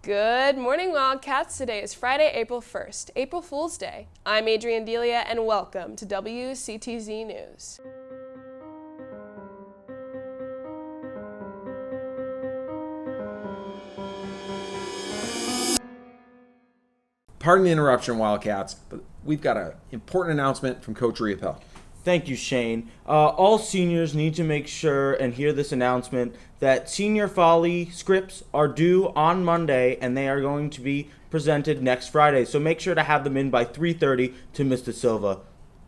Good morning, Wildcats. Today is Friday, April 1st, April Fool's Day. I'm Adrienne Delia, and welcome to WCTZ News. Pardon the interruption, Wildcats, but we've got an important announcement from Coach Riopel. Thank you, Shane. All seniors need to make sure and hear this announcement that Senior Folly scripts are due on Monday and they are going to be presented next Friday. So make sure to have them in by 3:30 to Mr. Silva.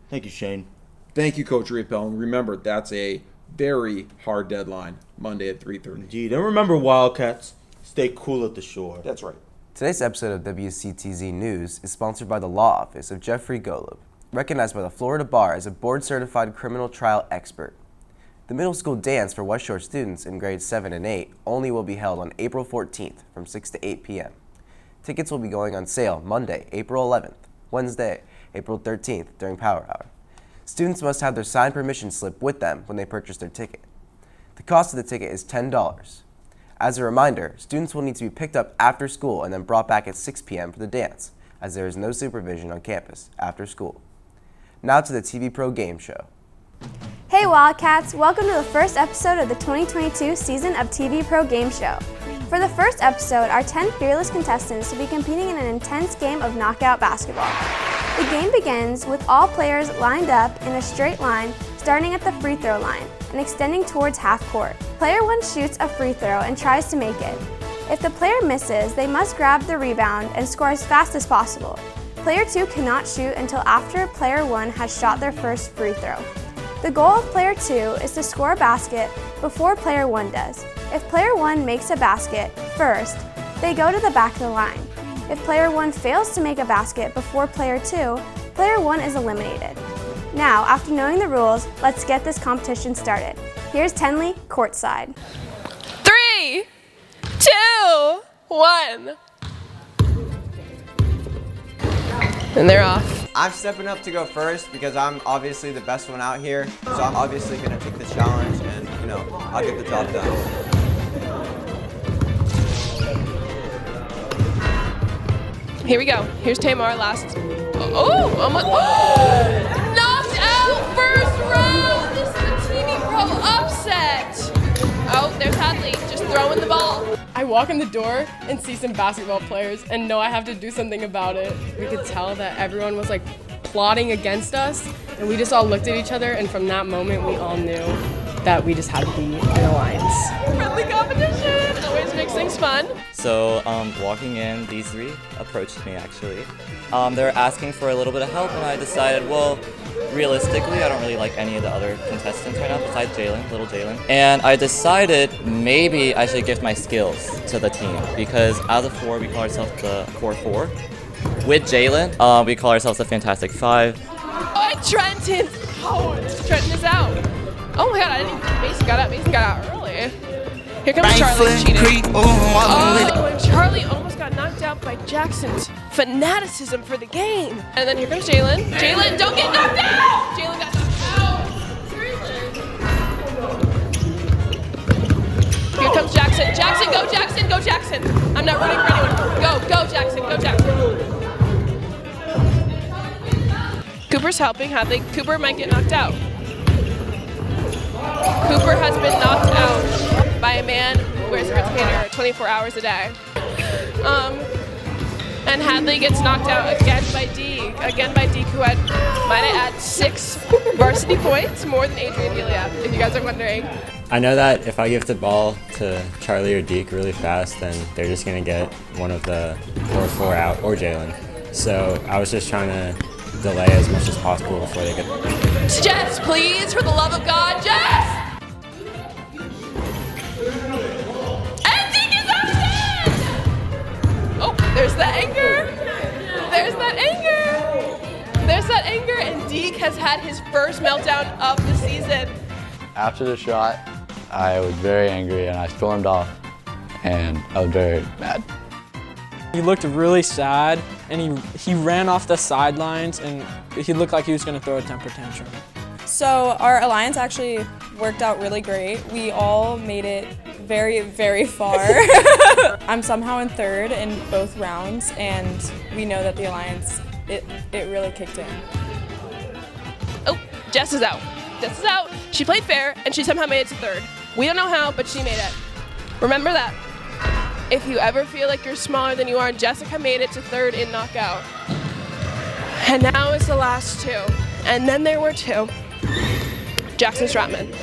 Thank you, Shane. Thank you, Coach Riopel. And remember, that's a very hard deadline, Monday at 3:30. Indeed. And remember, Wildcats, stay cool at the shore. That's right. Today's episode of WCTZ News is sponsored by the Law Office of Jeffrey Golub, recognized by the Florida Bar as a board-certified criminal trial expert. The middle school dance for West Shore students in grades 7 and 8 only will be held on April 14th from 6 to 8 p.m. Tickets will be going on sale Monday, April 11th, Wednesday, April 13th during Power Hour. Students must have their signed permission slip with them when they purchase their ticket. The cost of the ticket is $10. As a reminder, students will need to be picked up after school and then brought back at 6 p.m. for the dance, as there is no supervision on campus after school. Now to the TV Pro Game Show. Hey Wildcats, welcome to the first episode of the 2022 season of TV Pro Game Show. For the first episode, our 10 fearless contestants will be competing in an intense game of knockout basketball. The game begins with all players lined up in a straight line, starting at the free throw line and extending towards half court. Player 1 shoots a free throw and tries to make it. If the player misses, they must grab the rebound and score as fast as possible. Player 2 cannot shoot until after Player 1 has shot their first free throw. The goal of Player 2 is to score a basket before Player 1 does. If Player 1 makes a basket first, they go to the back of the line. If Player 1 fails to make a basket before Player 2, Player 1 is eliminated. Now, after knowing the rules, let's get this competition started. Here's Tenley courtside. 3, 2, 1. And they're off. I'm stepping up to go first because I'm obviously the best one out here. So I'm obviously going to take the challenge and, I'll get the job done. Here we go. Here's Tamar last. Oh, almost. Knocked out first round. This is a TV Pro upset. Oh, there's Hadley just throwing the ball. I walk in the door and see some basketball players and know I have to do something about it. We could tell that everyone was like plotting against us, and we just all looked at each other, and from that moment we all knew that we just had to be in alliance. Friendly competition always makes things fun. So walking in, these three approached me actually. They were asking for a little bit of help, and I decided, well, realistically, I don't really like any of the other contestants right now besides little Jalen. And I decided maybe I should gift my skills to the team because as a 4, we call ourselves the Core 4. With Jalen, we call ourselves the Fantastic 5. Oh, and Trenton. Oh, Trenton is out. Oh my God, I didn't even, Mason got out early. Here comes Charlie cheating. Oh, and Charlie almost got knocked out by Jackson's fanaticism for the game. And then here comes Jalen. Jalen, don't get knocked out! Jalen got knocked out. Here comes Jackson. Jackson, go Jackson, go Jackson. I'm not rooting for anyone. Go Jackson, go Jackson. Cooper's helping Hadley. Cooper might get knocked out. Cooper has been knocked out by a man who wears a retainer 24 hours a day. And Hadley gets knocked out again by Deke, who might I add, 6 varsity points, more than Adrienne Delia, if you guys are wondering. I know that if I give the ball to Charlie or Deke really fast, then they're just going to get one of the Core 4 out, or Jalen. So I was just trying to delay as much as possible before they get Jess, please, for the love of God, Jess! And Deke is out! Oh, there's that anger. There's that anger, and Deke has had his first meltdown of the season. After the shot, I was very angry and I stormed off, and I was very mad. He looked really sad, and he ran off the sidelines, and he looked like he was going to throw a temper tantrum. So our alliance actually worked out really great. We all made it very, very far. I'm somehow in third in both rounds, and we know that the Alliance, it really kicked in. Oh, Jess is out. Jess is out. She played fair, and she somehow made it to third. We don't know how, but she made it. Remember that. If you ever feel like you're smaller than you are, Jessica made it to third in knockout. And now it's the last two. And then there were two. Jackson Stratman.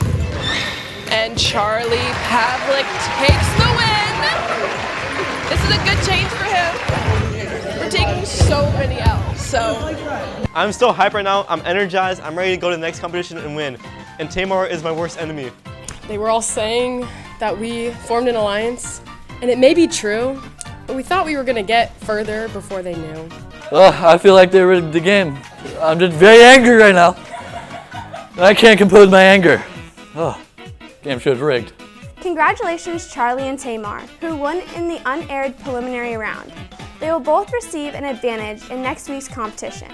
And Charlie Pavlik takes the win. This is a good change for him. We're taking so many L's, so. I'm still hyped right now. I'm energized. I'm ready to go to the next competition and win. And Tamar is my worst enemy. They were all saying that we formed an alliance, and it may be true, but we thought we were gonna get further before they knew. I feel like they rigged the game. I'm just very angry right now. I can't compose my anger. Game show's rigged. Congratulations, Charlie and Tamar, who won in the unaired preliminary round. They will both receive an advantage in next week's competition.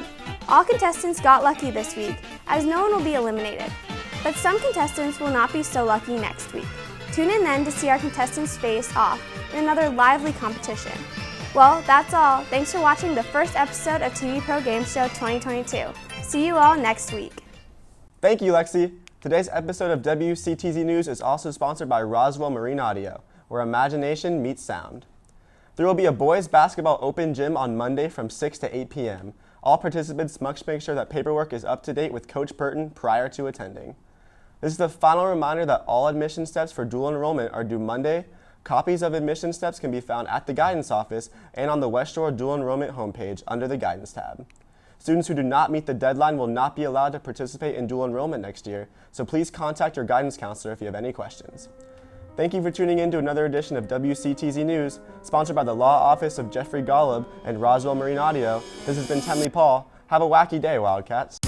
All contestants got lucky this week, as no one will be eliminated. But some contestants will not be so lucky next week. Tune in then to see our contestants face off in another lively competition. Well, that's all. Thanks for watching the first episode of TV Pro Game Show 2022. See you all next week. Thank you, Lexi. Today's episode of WCTZ News is also sponsored by Roswell Marine Audio, where imagination meets sound. There will be a boys basketball open gym on Monday from 6 to 8 p.m. All participants must make sure that paperwork is up to date with Coach Burton prior to attending. This is the final reminder that all admission steps for dual enrollment are due Monday. Copies of admission steps can be found at the guidance office and on the West Shore Dual Enrollment homepage under the guidance tab. Students who do not meet the deadline will not be allowed to participate in dual enrollment next year, so please contact your guidance counselor if you have any questions. Thank you for tuning in to another edition of WCTZ News, sponsored by the Law Office of Jeffrey Golub and Roswell Marine Audio. This has been Tenley Paul. Have a wacky day, Wildcats.